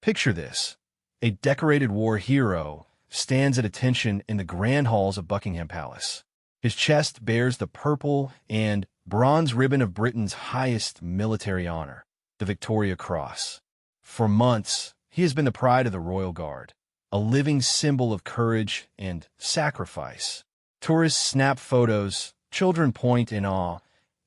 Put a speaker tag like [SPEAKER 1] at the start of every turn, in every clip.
[SPEAKER 1] Picture this. A decorated war hero stands at attention in the grand halls of Buckingham Palace. His chest bears the purple and bronze ribbon of Britain's highest military honor, the Victoria Cross. For months, he has been the pride of the Royal Guard, a living symbol of courage and sacrifice. Tourists snap photos, children point in awe,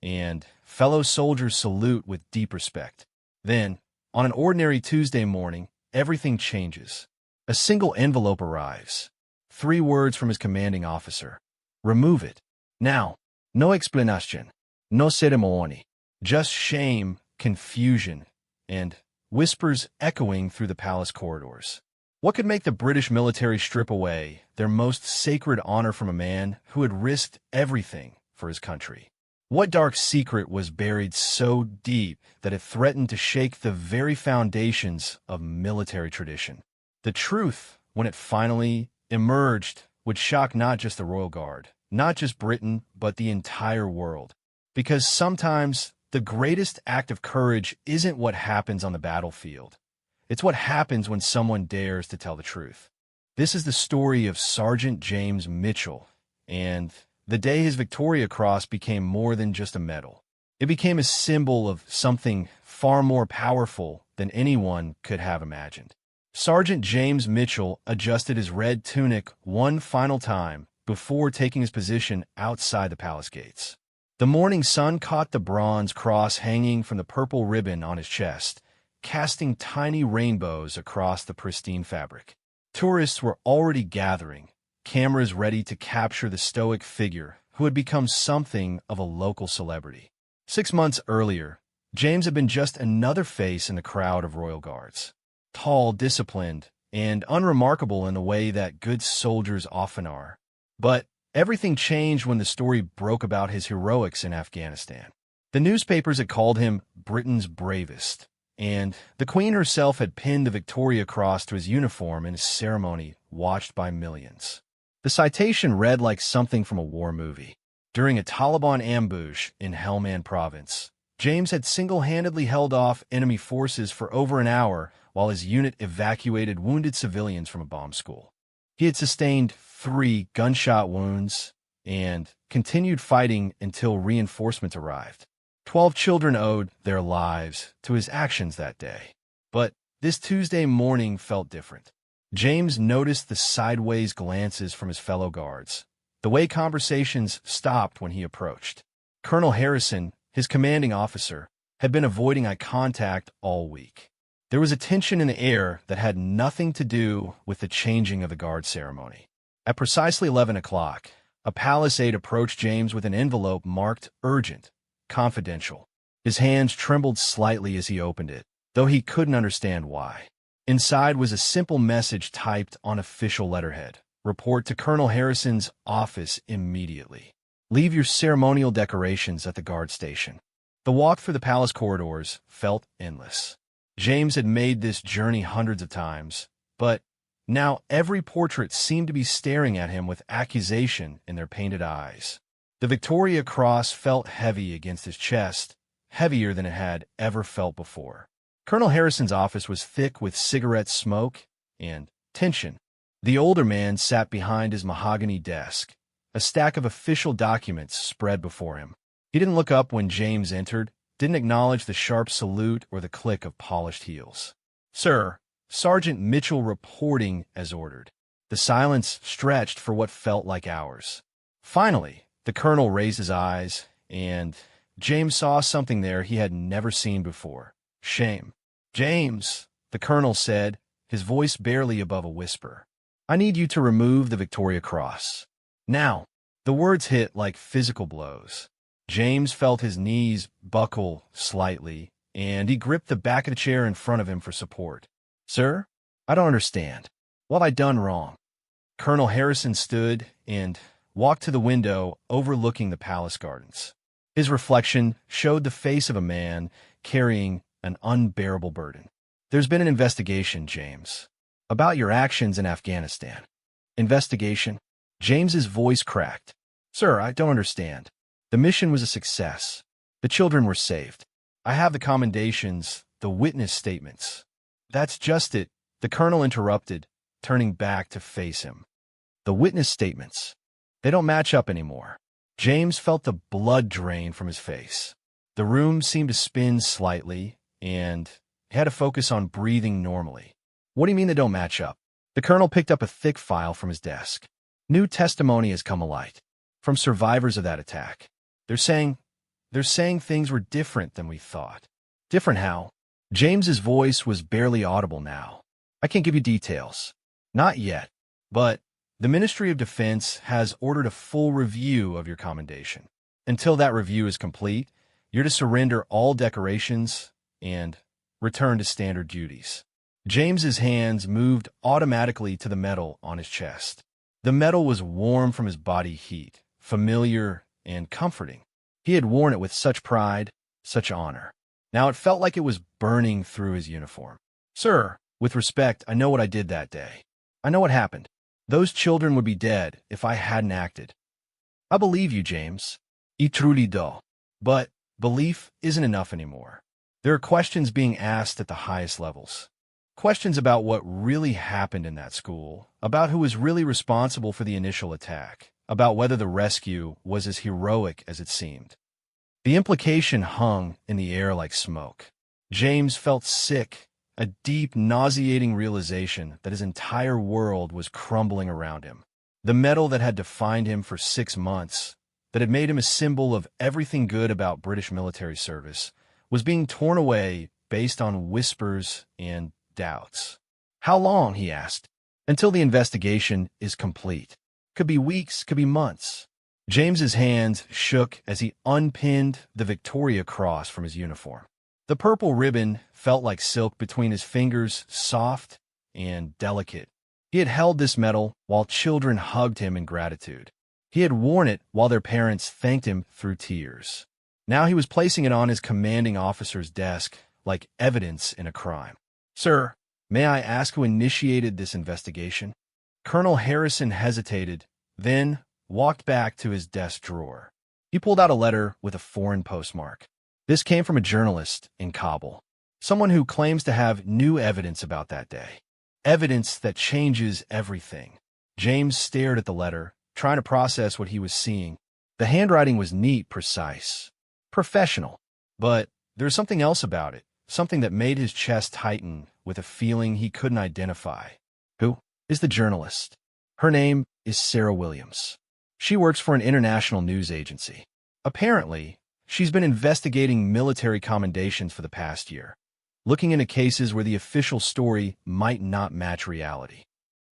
[SPEAKER 1] and fellow soldiers salute with deep respect. Then, on an ordinary Tuesday morning, everything changes. A single envelope arrives. 3 words from his commanding officer. Remove it. Now. No explanation. No ceremony. Just shame, confusion, and whispers echoing through the palace corridors. What could make the British military strip away their most sacred honor from a man who had risked everything for his country? What dark secret was buried so deep that it threatened to shake the very foundations of military tradition? The truth, when it finally emerged, would shock not just the Royal Guard, not just Britain, but the entire world. Because sometimes the greatest act of courage isn't what happens on the battlefield. It's what happens when someone dares to tell the truth. This is the story of Sergeant James Mitchell, and the day his Victoria Cross became more than just a medal. It became a symbol of something far more powerful than anyone could have imagined. Sergeant James Mitchell adjusted his red tunic one final time before taking his position outside the palace gates. The morning sun caught the bronze cross hanging from the purple ribbon on his chest, casting tiny rainbows across the pristine fabric. Tourists were already gathering, cameras ready to capture the stoic figure who had become something of a local celebrity. 6 months earlier, James had been just another face in the crowd of royal guards. Tall, disciplined, and unremarkable in the way that good soldiers often are. But everything changed when the story broke about his heroics in Afghanistan. The newspapers had called him Britain's bravest, and the Queen herself had pinned the Victoria Cross to his uniform in a ceremony watched by millions. The citation read like something from a war movie. During a Taliban ambush in Helmand province, James had single-handedly held off enemy forces for over an hour while his unit evacuated wounded civilians from a bomb school. He had sustained 3 gunshot wounds and continued fighting until reinforcements arrived. 12 children owed their lives to his actions that day. But this Tuesday morning felt different. James noticed the sideways glances from his fellow guards, the way conversations stopped when he approached. Colonel Harrison, his commanding officer, had been avoiding eye contact all week. There was a tension in the air that had nothing to do with the changing of the guard ceremony. At precisely 11 o'clock, a palace aide approached James with an envelope marked urgent, confidential. His hands trembled slightly as he opened it, though he couldn't understand why. Inside was a simple message typed on official letterhead. Report to Colonel Harrison's office immediately. Leave your ceremonial decorations at the guard station. The walk through the palace corridors felt endless. James had made this journey hundreds of times, but now every portrait seemed to be staring at him with accusation in their painted eyes. The Victoria Cross felt heavy against his chest, heavier than it had ever felt before. Colonel Harrison's office was thick with cigarette smoke and tension. The older man sat behind his mahogany desk, a stack of official documents spread before him. He didn't look up when James entered, didn't acknowledge the sharp salute or the click of polished heels. "Sir," Sergeant Mitchell reporting as ordered. The silence stretched for what felt like hours. Finally, the colonel raised his eyes, and James saw something there he had never seen before. Shame. "James," the colonel said, his voice barely above a whisper. "I need you to remove the Victoria Cross. Now." The words hit like physical blows. James felt his knees buckle slightly, and he gripped the back of the chair in front of him for support. "Sir, I don't understand. What have I done wrong?" Colonel Harrison stood and walked to the window overlooking the palace gardens. His reflection showed the face of a man carrying an unbearable burden. "There's been an investigation, James, about your actions in Afghanistan." "Investigation?" James's voice cracked. "Sir, I don't understand. The mission was a success. The children were saved. I have the commendations, the witness statements." That's just it, the colonel interrupted, turning back to face him. The witness statements. They don't match up anymore. James felt the blood drain from his face. The room seemed to spin slightly, and he had to focus on breathing normally. What do you mean they don't match up? The colonel picked up a thick file from his desk. New testimony has come alight from survivors of that attack. They're saying things were different than we thought. Different how? James's voice was barely audible now. I can't give you details. Not yet, but the Ministry of Defense has ordered a full review of your commendation. Until that review is complete, you're to surrender all decorations and return to standard duties. James's hands moved automatically to the medal on his chest. The medal was warm from his body heat, familiar and comforting. He had worn it with such pride, such honor. Now it felt like it was burning through his uniform. Sir, with respect, I know what I did that day. I know what happened. Those children would be dead if I hadn't acted. I believe you, James. I truly do. But belief isn't enough anymore. There are questions being asked at the highest levels. Questions about what really happened in that school, about who was really responsible for the initial attack, about whether the rescue was as heroic as it seemed. The implication hung in the air like smoke. James felt sick, a deep, nauseating realization that his entire world was crumbling around him. The medal that had defined him for 6 months, that had made him a symbol of everything good about British military service, was being torn away based on whispers and doubts. How long, he asked, until the investigation is complete? Could be weeks, could be months. James's hands shook as he unpinned the Victoria Cross from his uniform. The purple ribbon felt like silk between his fingers, soft and delicate. He had held this medal while children hugged him in gratitude. He had worn it while their parents thanked him through tears. Now he was placing it on his commanding officer's desk like evidence in a crime. Sir, may I ask who initiated this investigation? Colonel Harrison hesitated, then walked back to his desk drawer. He pulled out a letter with a foreign postmark. This came from a journalist in Kabul, someone who claims to have new evidence about that day. Evidence that changes everything. James stared at the letter, trying to process what he was seeing. The handwriting was neat, precise, professional. But there's something else about it, something that made his chest tighten with a feeling he couldn't identify. Who is the journalist? Her name is Sarah Williams. She works for an international news agency. Apparently, she's been investigating military commendations for the past year, looking into cases where the official story might not match reality.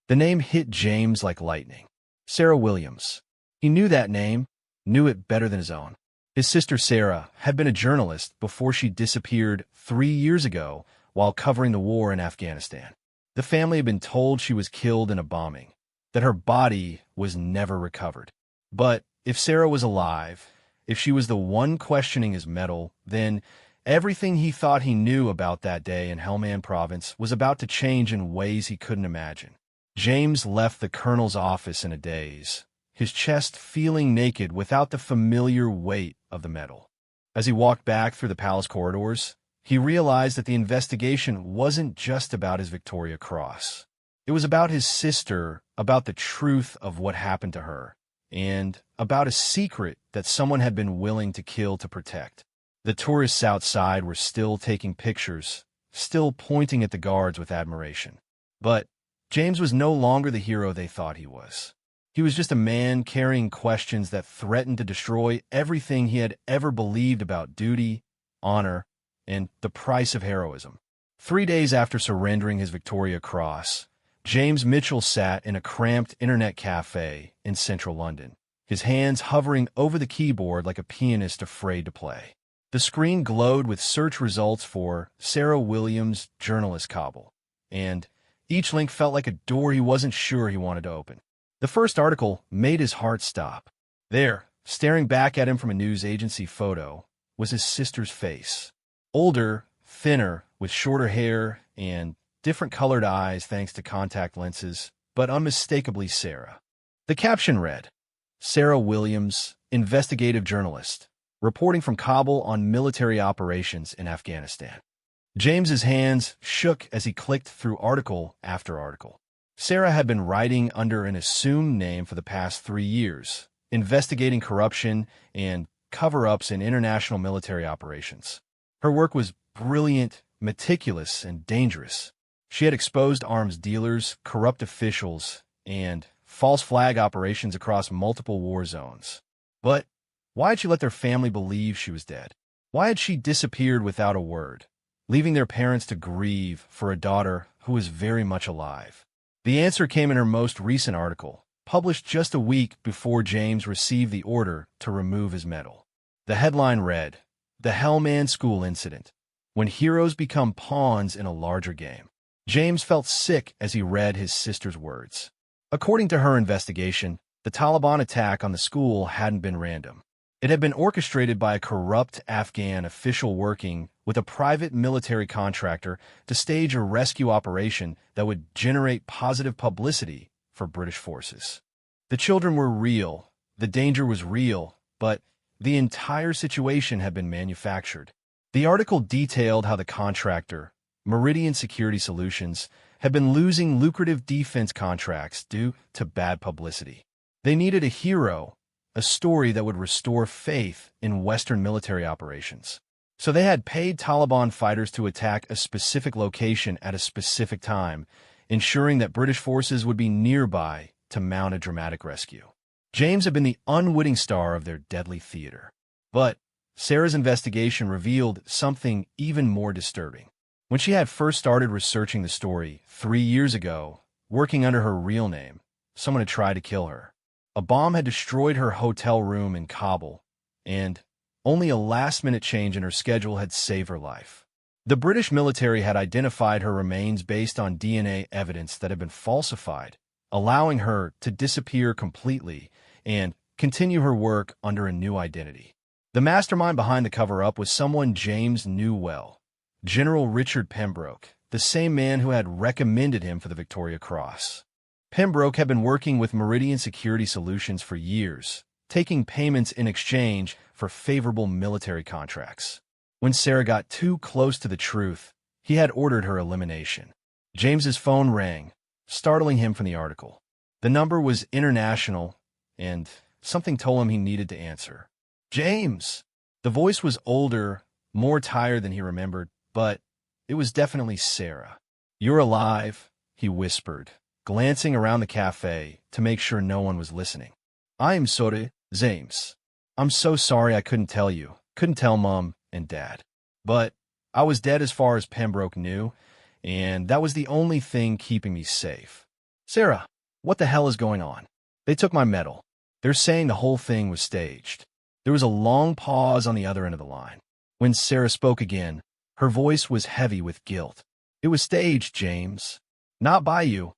[SPEAKER 1] The name hit James like lightning. Sarah Williams. He knew that name, knew it better than his own. His sister Sarah had been a journalist before she disappeared 3 years ago while covering the war in Afghanistan. The family had been told she was killed in a bombing, that her body was never recovered. But if Sarah was alive, if she was the one questioning his medal, then everything he thought he knew about that day in Helmand Province was about to change in ways he couldn't imagine. James left the colonel's office in a daze, his chest feeling naked without the familiar weight of the medal. As he walked back through the palace corridors, he realized that the investigation wasn't just about his Victoria Cross. It was about his sister, about the truth of what happened to her, and about a secret that someone had been willing to kill to protect. The tourists outside were still taking pictures, still pointing at the guards with admiration. But James was no longer the hero they thought he was. He was just a man carrying questions that threatened to destroy everything he had ever believed about duty, honor, and the price of heroism. 3 days after surrendering his Victoria Cross, James Mitchell sat in a cramped internet cafe in central London, his hands hovering over the keyboard like a pianist afraid to play. The screen glowed with search results for Sarah Williams, journalist Kabul, and each link felt like a door he wasn't sure he wanted to open. The first article made his heart stop. There, staring back at him from a news agency photo, was his sister's face. Older, thinner, with shorter hair and different colored eyes thanks to contact lenses, but unmistakably Sarah. The caption read, Sarah Williams, investigative journalist, reporting from Kabul on military operations in Afghanistan. James's hands shook as he clicked through article after article. Sarah had been writing under an assumed name for the past 3 years, investigating corruption and cover-ups in international military operations. Her work was brilliant, meticulous, and dangerous. She had exposed arms dealers, corrupt officials, and false flag operations across multiple war zones. But why had she let their family believe she was dead? Why had she disappeared without a word, leaving their parents to grieve for a daughter who was very much alive? The answer came in her most recent article, published just a week before James received the order to remove his medal. The headline read, "The Hellman School Incident: When Heroes Become Pawns in a Larger Game." James felt sick as he read his sister's words. According to her investigation, the Taliban attack on the school hadn't been random. It had been orchestrated by a corrupt Afghan official working with a private military contractor to stage a rescue operation that would generate positive publicity for British forces. The children were real, the danger was real, but the entire situation had been manufactured. The article detailed how the contractor, Meridian Security Solutions, had been losing lucrative defense contracts due to bad publicity. They needed a hero, a story that would restore faith in Western military operations. So they had paid Taliban fighters to attack a specific location at a specific time, ensuring that British forces would be nearby to mount a dramatic rescue. James had been the unwitting star of their deadly theater. But Sarah's investigation revealed something even more disturbing. When she had first started researching the story 3 years ago, working under her real name, someone had tried to kill her. A bomb had destroyed her hotel room in Kabul, and only a last-minute change in her schedule had saved her life. The British military had identified her remains based on DNA evidence that had been falsified, allowing her to disappear completely and continue her work under a new identity. The mastermind behind the cover-up was someone James knew well, General Richard Pembroke, the same man who had recommended him for the Victoria Cross. Pembroke had been working with Meridian Security Solutions for years, taking payments in exchange for favorable military contracts. When Sarah got too close to the truth, he had ordered her elimination. James's phone rang, startling him from the article. The number was international, and something told him he needed to answer. "James!" The voice was older, more tired than he remembered, but it was definitely Sarah. "You're alive," he whispered, glancing around the cafe to make sure no one was listening. "I'm sorry, James. I'm so sorry I couldn't tell you, couldn't tell Mom and Dad. But I was dead as far as Pembroke knew, and that was the only thing keeping me safe." "Sarah, what the hell is going on? They took my medal. They're saying the whole thing was staged." There was a long pause on the other end of the line. When Sarah spoke again, her voice was heavy with guilt. "It was staged, James. Not by you.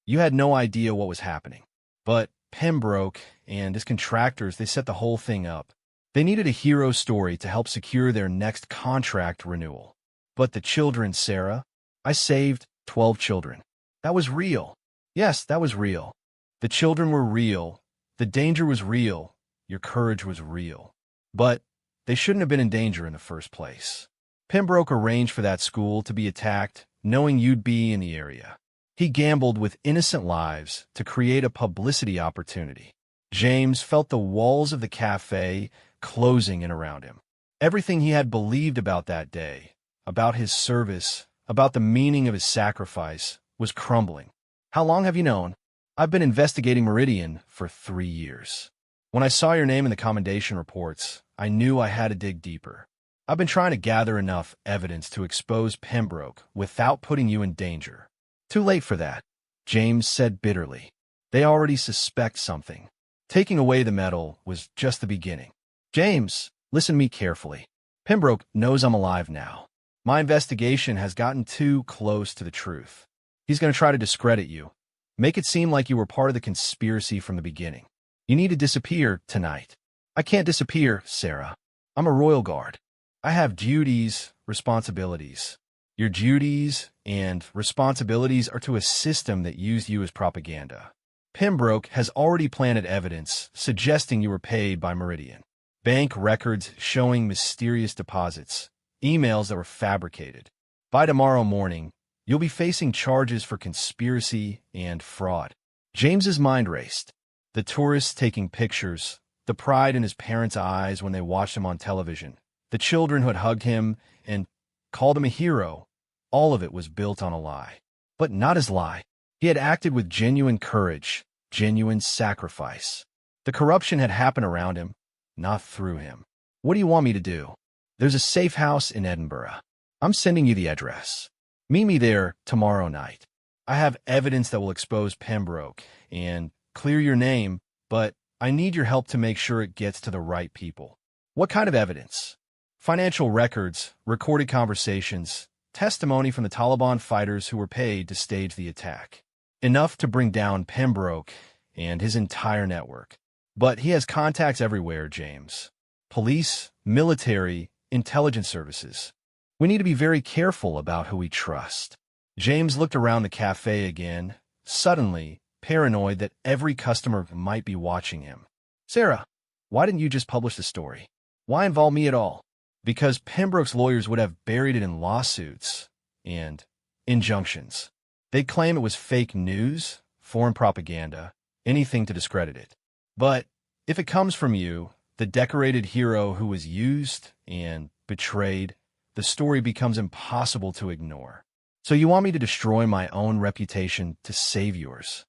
[SPEAKER 1] You had no idea what was happening. But Pembroke and his contractors, they set the whole thing up. They needed a hero story to help secure their next contract renewal. But the children, Sarah, I saved 12 children. That was real. Yes, that was real. The children were real. The danger was real. Your courage was real. But they shouldn't have been in danger in the first place. Pembroke arranged for that school to be attacked, knowing you'd be in the area. He gambled with innocent lives to create a publicity opportunity." James felt the walls of the cafe closing in around him. Everything he had believed about that day, about his service, about the meaning of his sacrifice, was crumbling. "How long have you known?" "I've been investigating Meridian for 3 years. When I saw your name in the commendation reports, I knew I had to dig deeper. I've been trying to gather enough evidence to expose Pembroke without putting you in danger." "Too late for that," James said bitterly. "They already suspect something. Taking away the medal was just the beginning." "James, listen to me carefully. Pembroke knows I'm alive now. My investigation has gotten too close to the truth. He's going to try to discredit you, make it seem like you were part of the conspiracy from the beginning. You need to disappear tonight." "I can't disappear, Sarah. I'm a royal guard. I have duties, responsibilities." "Your duties and responsibilities are to a system that used you as propaganda. Pembroke has already planted evidence suggesting you were paid by Meridian. Bank records showing mysterious deposits, emails that were fabricated. By tomorrow morning, you'll be facing charges for conspiracy and fraud. James's mind raced. The tourists taking pictures, the pride in his parents' eyes when they watched him on television, the children who had hugged him and called him a hero, all of it was built on a lie. But not his lie. He had acted with genuine courage, genuine sacrifice. The corruption had happened around him, not through him. What do you want me to do? There's a safe house in Edinburgh. I'm sending you the address. Meet me there tomorrow night. I have evidence that will expose Pembroke and clear your name, but I need your help to make sure it gets to the right people. What kind of evidence? Financial records, recorded conversations, testimony from the Taliban fighters who were paid to stage the attack. Enough to bring down Pembroke and his entire network. But he has contacts everywhere, James. Police, military, intelligence services. We need to be very careful about who we trust. James looked around the cafe again, suddenly paranoid that every customer might be watching him. Sarah, why didn't you just publish the story? Why involve me at all? Because Pembroke's lawyers would have buried it in lawsuits and injunctions. They'd claim it was fake news, foreign propaganda, anything to discredit it. But if it comes from you, the decorated hero who was used and betrayed, the story becomes impossible to ignore. So you want me to destroy my own reputation to save yours?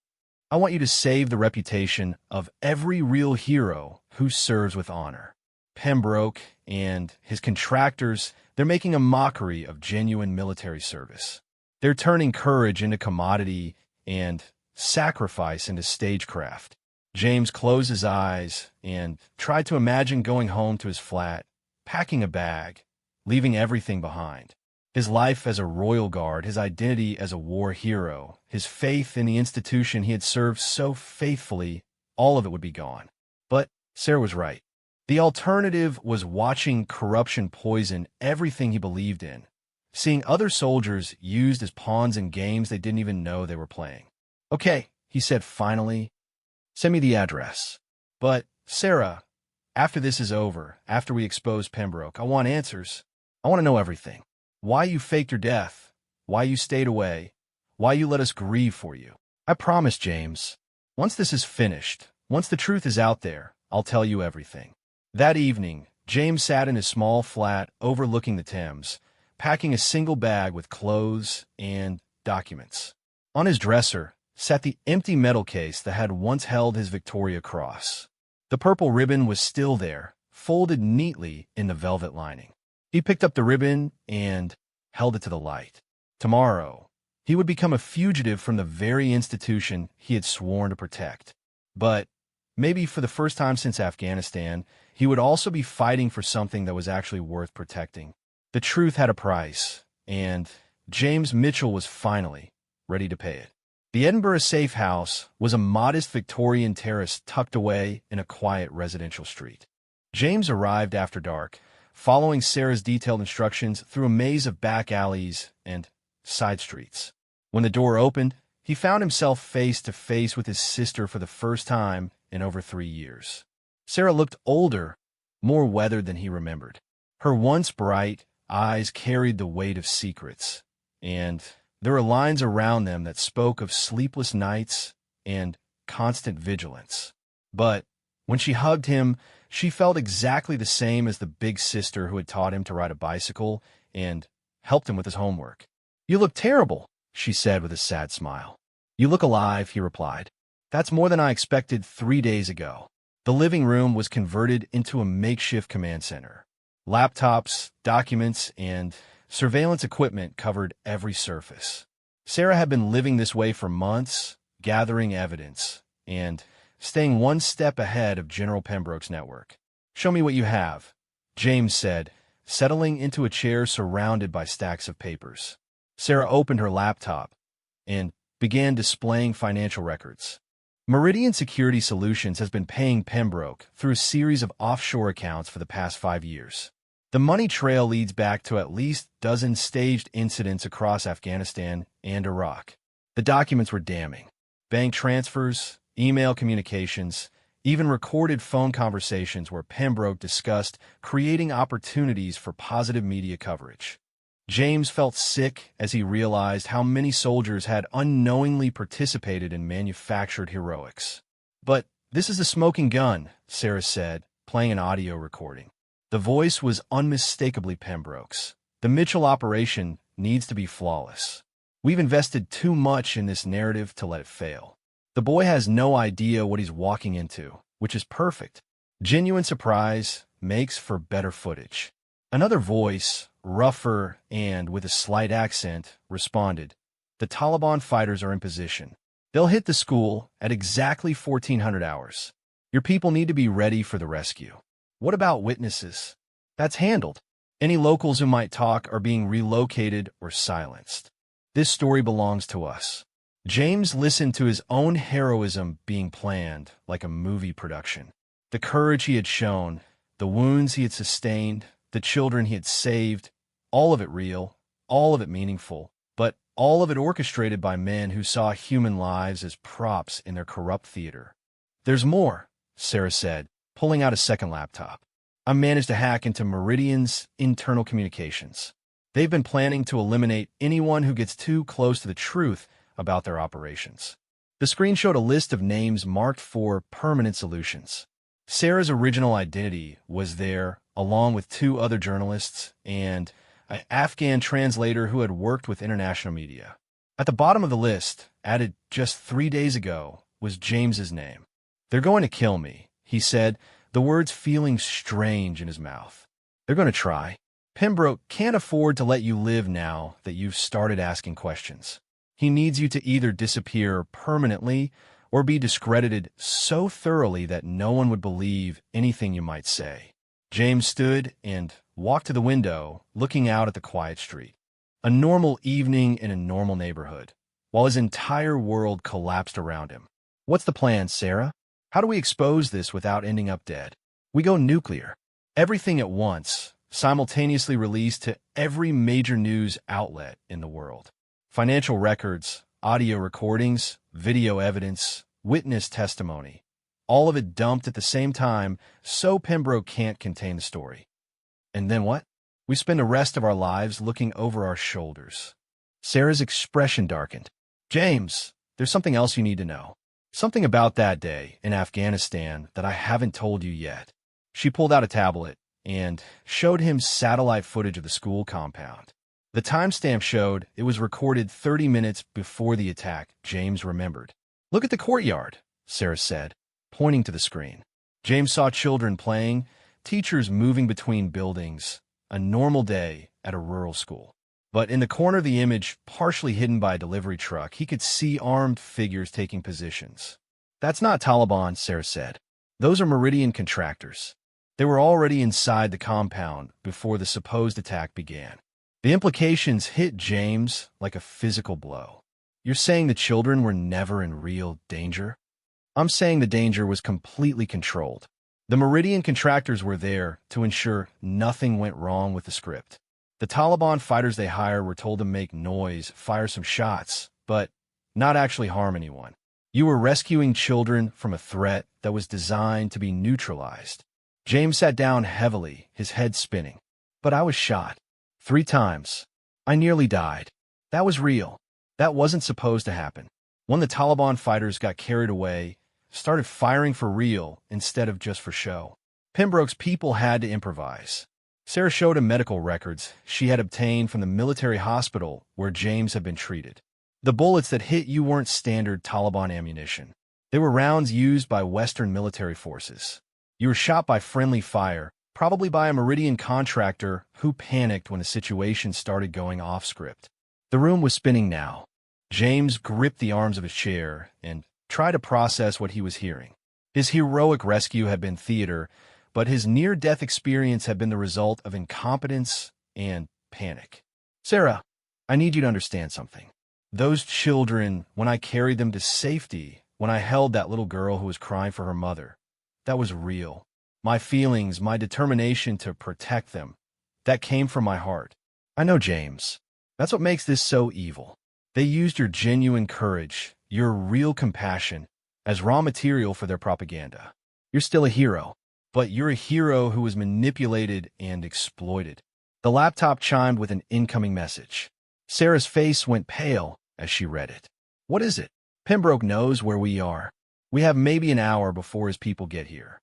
[SPEAKER 1] I want you to save the reputation of every real hero who serves with honor. Pembroke and his contractors, they're making a mockery of genuine military service. They're turning courage into commodity and sacrifice into stagecraft. James closed his eyes and tried to imagine going home to his flat, packing a bag, leaving everything behind. His life as a royal guard, his identity as a war hero, his faith in the institution he had served so faithfully, all of it would be gone. But Sarah was right. The alternative was watching corruption poison everything he believed in, seeing other soldiers used as pawns in games they didn't even know they were playing. Okay, he said finally, send me the address. But, Sarah, after this is over, after we expose Pembroke, I want answers. I want to know everything. Why you faked your death, why you stayed away, why you let us grieve for you. I promise, James. Once this is finished, once the truth is out there, I'll tell you everything. That evening, James sat in his small flat overlooking the Thames, packing a single bag with clothes and documents. On his dresser sat the empty metal case that had once held his Victoria Cross. The purple ribbon was still there, folded neatly in the velvet lining. He picked up the ribbon and held it to the light. Tomorrow, he would become a fugitive from the very institution he had sworn to protect. But maybe for the first time since Afghanistan, he would also be fighting for something that was actually worth protecting. The truth had a price, and James Mitchell was finally ready to pay it. The Edinburgh Safe House was a modest Victorian terrace tucked away in a quiet residential street. James arrived after dark, following Sarah's detailed instructions through a maze of back alleys and side streets. When the door opened, he found himself face to face with his sister for the first time in over 3 years. Sarah looked older, more weathered than he remembered. Her once bright eyes carried the weight of secrets, and there were lines around them that spoke of sleepless nights and constant vigilance. But when she hugged him, she felt exactly the same as the big sister who had taught him to ride a bicycle and helped him with his homework. You look terrible, she said with a sad smile. You look alive, he replied. That's more than I expected 3 days ago. The living room was converted into a makeshift command center. Laptops, documents, and surveillance equipment covered every surface. Sarah had been living this way for months, gathering evidence, and staying one step ahead of General Pembroke's network. Show me what you have, James said, settling into a chair surrounded by stacks of papers. Sarah opened her laptop and began displaying financial records. Meridian Security Solutions has been paying Pembroke through a series of offshore accounts for the past 5 years. The money trail leads back to at least a dozen staged incidents across Afghanistan and Iraq. The documents were damning. Bank transfers, email communications, even recorded phone conversations where Pembroke discussed creating opportunities for positive media coverage. James felt sick as he realized how many soldiers had unknowingly participated in manufactured heroics. "But this is a smoking gun," Sarah said, playing an audio recording. The voice was unmistakably Pembroke's. "The Mitchell operation needs to be flawless. We've invested too much in this narrative to let it fail." The boy has no idea what he's walking into, which is perfect. Genuine surprise makes for better footage. Another voice, rougher and with a slight accent, responded, "The Taliban fighters are in position. They'll hit the school at exactly 1400 hours. Your people need to be ready for the rescue." "What about witnesses?" "That's handled. Any locals who might talk are being relocated or silenced. This story belongs to us." James listened to his own heroism being planned like a movie production. The courage he had shown, the wounds he had sustained, the children he had saved, all of it real, all of it meaningful, but all of it orchestrated by men who saw human lives as props in their corrupt theater. "There's more," Sarah said, pulling out a second laptop. "I managed to hack into Meridian's internal communications. They've been planning to eliminate anyone who gets too close to the truth about their operations." The screen showed a list of names marked for permanent solutions. Sarah's original identity was there, along with 2 other journalists and an Afghan translator who had worked with international media. At the bottom of the list, added just 3 days ago, was James's name. "They're going to kill me," he said, the words feeling strange in his mouth. "They're going to try. Pembroke can't afford to let you live now that you've started asking questions. He needs you to either disappear permanently or be discredited so thoroughly that no one would believe anything you might say." James stood and walked to the window, looking out at the quiet street. A normal evening in a normal neighborhood, while his entire world collapsed around him. "What's the plan, Sarah? How do we expose this without ending up dead?" "We go nuclear. Everything at once, simultaneously released to every major news outlet in the world. Financial records, audio recordings, video evidence, witness testimony. All of it dumped at the same time so Pembroke can't contain the story." "And then what?" "We spend the rest of our lives looking over our shoulders." Sarah's expression darkened. "James, there's something else you need to know. Something about that day in Afghanistan that I haven't told you yet." She pulled out a tablet and showed him satellite footage of the school compound. The timestamp showed it was recorded 30 minutes before the attack, James remembered. "Look at the courtyard," Sarah said, pointing to the screen. James saw children playing, teachers moving between buildings, a normal day at a rural school. But in the corner of the image, partially hidden by a delivery truck, he could see armed figures taking positions. "That's not Taliban," Sarah said. "Those are Meridian contractors. They were already inside the compound before the supposed attack began." The implications hit James like a physical blow. "You're saying the children were never in real danger?" "I'm saying the danger was completely controlled. The Meridian contractors were there to ensure nothing went wrong with the script. The Taliban fighters they hired were told to make noise, fire some shots, but not actually harm anyone. You were rescuing children from a threat that was designed to be neutralized." James sat down heavily, his head spinning. "But I was shot. 3 times. I nearly died. That was real. That wasn't supposed to happen. When the Taliban fighters got carried away, started firing for real instead of just for show. Pembroke's people had to improvise." Sarah showed him medical records she had obtained from the military hospital where James had been treated. "The bullets that hit you weren't standard Taliban ammunition. They were rounds used by Western military forces. You were shot by friendly fire, probably by a Meridian contractor who panicked when the situation started going off script." The room was spinning now. James gripped the arms of his chair and tried to process what he was hearing. His heroic rescue had been theater, but his near-death experience had been the result of incompetence and panic. "Sarah, I need you to understand something. Those children, when I carried them to safety, when I held that little girl who was crying for her mother, that was real. My feelings, my determination to protect them, that came from my heart." "I know, James. That's what makes this so evil. They used your genuine courage, your real compassion, as raw material for their propaganda. You're still a hero, but you're a hero who was manipulated and exploited. The laptop chimed with an incoming message. Sarah's face went pale as she read it. What is it? Pembroke knows where we are. We have maybe an hour before his people get here.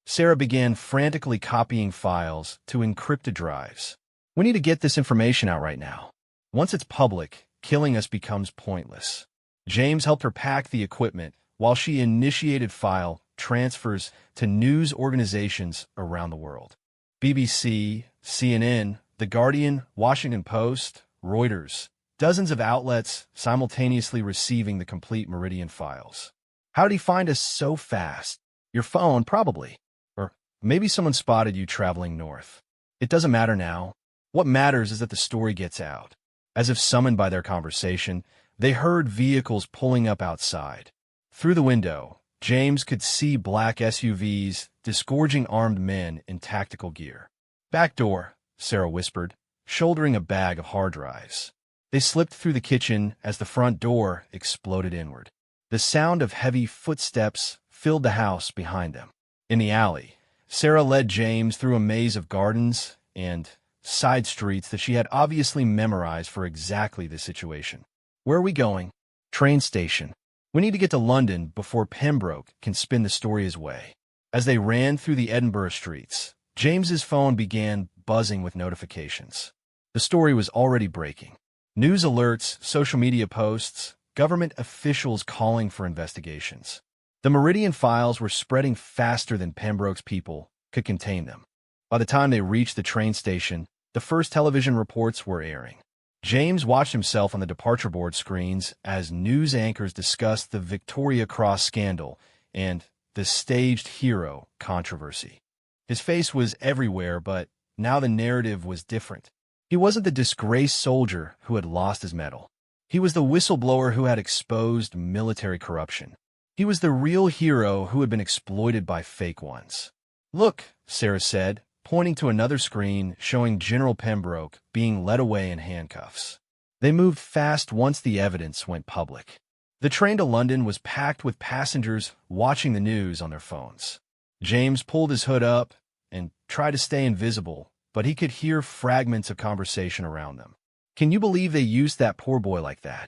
[SPEAKER 1] Sarah began frantically copying files to encrypted drives. We need to get this information out right now. Once it's public, killing us becomes pointless. James helped her pack the equipment while she initiated file transfers to news organizations around the world. BBC, CNN, The Guardian, Washington Post, Reuters, dozens of outlets simultaneously receiving the complete Meridian files. How did he find us so fast? Your phone, probably. Or maybe someone spotted you traveling north. It doesn't matter now. What matters is that the story gets out. As if summoned by their conversation, they heard vehicles pulling up outside. Through the window, James could see black SUVs disgorging armed men in tactical gear. Back door, Sarah whispered, shouldering a bag of hard drives. They slipped through the kitchen as the front door exploded inward. The sound of heavy footsteps filled the house behind them. In the alley, Sarah led James through a maze of gardens and side streets that she had obviously memorized for exactly this situation. Where are we going? Train station. We need to get to London before Pembroke can spin the story his way. As they ran through the Edinburgh streets, James's phone began buzzing with notifications. The story was already breaking. News alerts, social media posts, government officials calling for investigations. The Meridian files were spreading faster than Pembroke's people could contain them. By the time they reached the train station, the first television reports were airing. James watched himself on the departure board screens as news anchors discussed the Victoria Cross scandal and the staged hero controversy. His face was everywhere, but now the narrative was different. He wasn't the disgraced soldier who had lost his medal. He was the whistleblower who had exposed military corruption. He was the real hero who had been exploited by fake ones. Look, Sarah said, pointing to another screen showing General Pembroke being led away in handcuffs. They moved fast once the evidence went public. The train to London was packed with passengers watching the news on their phones. James pulled his hood up and tried to stay invisible, but he could hear fragments of conversation around them. Can you believe they used that poor boy like that?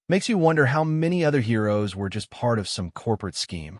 [SPEAKER 1] Makes you wonder how many other heroes were just part of some corporate scheme.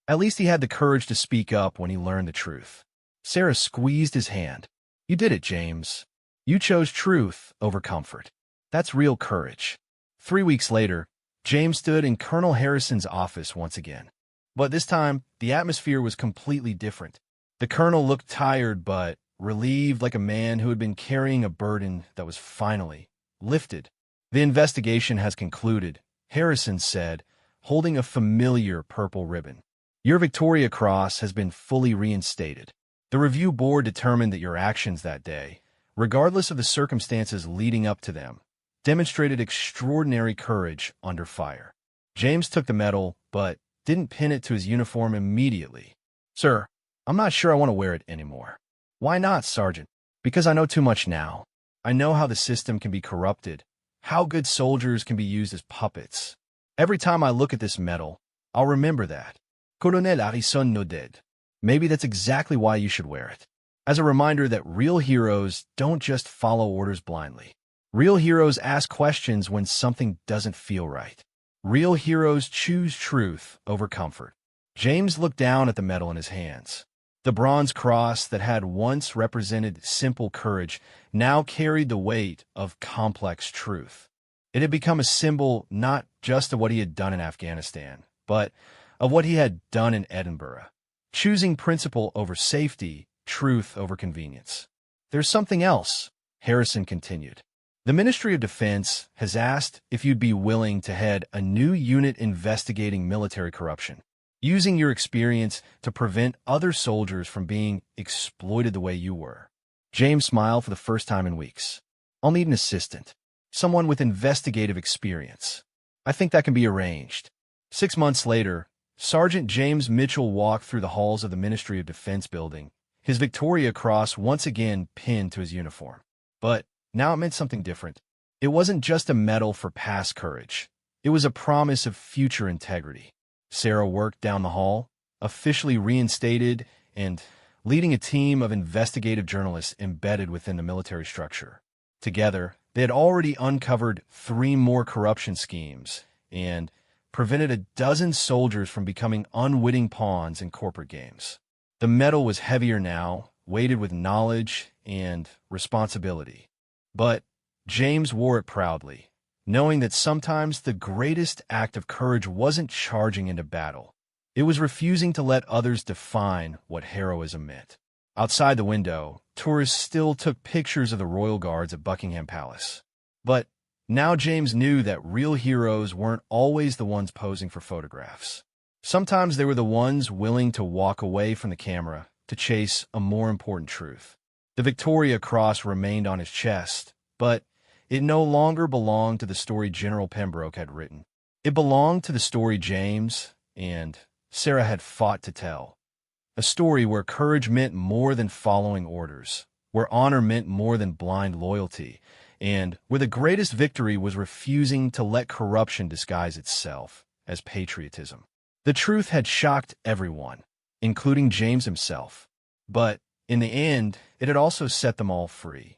[SPEAKER 1] At least he had the courage to speak up when he learned the truth. Sarah squeezed his hand. You did it, James. You chose truth over comfort. That's real courage. 3 weeks later, James stood in Colonel Harrison's office once again. But this time, the atmosphere was completely different. The colonel looked tired but relieved, like a man who had been carrying a burden that was finally lifted. The investigation has concluded, Harrison said, holding a familiar purple ribbon. Your Victoria Cross has been fully reinstated. The review board determined that your actions that day, regardless of the circumstances leading up to them, demonstrated extraordinary courage under fire. James took the medal, but didn't pin it to his uniform immediately. Sir, I'm not sure I want to wear it anymore. Why not, Sergeant? Because I know too much now. I know how the system can be corrupted, how good soldiers can be used as puppets. Every time I look at this medal, I'll remember that. Colonel Harrison nodded. Maybe that's exactly why you should wear it. As a reminder that real heroes don't just follow orders blindly. Real heroes ask questions when something doesn't feel right. Real heroes choose truth over comfort. James looked down at the medal in his hands. The bronze cross that had once represented simple courage now carried the weight of complex truth. It had become a symbol not just of what he had done in Afghanistan, but of what he had done in Edinburgh. Choosing principle over safety, truth over convenience. There's something else, Harrison continued. The Ministry of Defense has asked if you'd be willing to head a new unit investigating military corruption, using your experience to prevent other soldiers from being exploited the way you were. James smiled for the first time in weeks. I'll need an assistant, someone with investigative experience. I think that can be arranged. 6 months later, Sergeant James Mitchell walked through the halls of the Ministry of Defense building, his Victoria Cross once again pinned to his uniform. But now it meant something different. It wasn't just a medal for past courage. It was a promise of future integrity. Sarah worked down the hall, officially reinstated and leading a team of investigative journalists embedded within the military structure. Together, they had already uncovered 3 more corruption schemes and prevented a dozen soldiers from becoming unwitting pawns in corporate games. The metal was heavier now, weighted with knowledge and responsibility. But James wore it proudly, knowing that sometimes the greatest act of courage wasn't charging into battle. It was refusing to let others define what heroism meant. Outside the window, tourists still took pictures of the royal guards at Buckingham Palace. But now James knew that real heroes weren't always the ones posing for photographs. Sometimes they were the ones willing to walk away from the camera to chase a more important truth. The Victoria Cross remained on his chest, but it no longer belonged to the story General Pembroke had written. It belonged to the story James and Sarah had fought to tell. A story where courage meant more than following orders, where honor meant more than blind loyalty, and where the greatest victory was refusing to let corruption disguise itself as patriotism. The truth had shocked everyone, including James himself, but in the end, it had also set them all free.